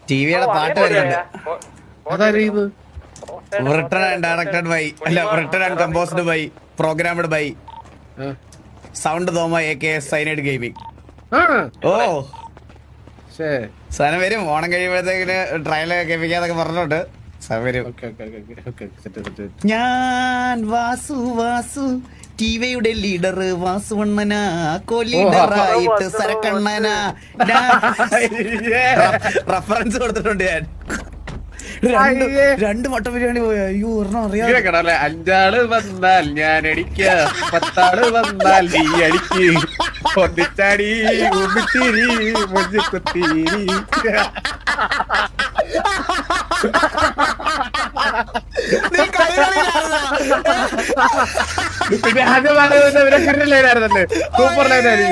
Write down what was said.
ടിവിയുടെ പാട്ട് വരുന്നുണ്ട്. Written and directed by written and composed by programmed by sound Thoma AKA cyanide gaming. ഓ സാധനം വരും. ഓണം കഴിയുമ്പോഴത്തേക്കിന് ട്രയൽ കേൾപ്പിക്കാന്നൊക്കെ പറഞ്ഞോണ്ട് സാധനം വരും. ഞാൻ വാസു ടിവിയുടെ ലീഡർ വാസുവണ്ണന കൊലീഡറായിട്ട് സരക്കണ്ണന റഫറൻസ് കൊടുത്തിട്ടുണ്ട് ഞാൻ. രണ്ട് മട്ടൻ ബിരിയാണി പോയ അയ്യോ ഒരെണ്ണം അറിയാം. 5 വന്നാൽ ഞാൻ അടിക്ക 10 വന്നാൽ നീ അടിക്ക് ഒന്നിച്ചാടി ഉമ്മിച്ചിരി മുഞ്ചിക്കുത്തിരി. പിന്നെ ആദ്യം പറഞ്ഞത് സൂപ്പർ ലൈനായിരുന്നല്ലേ.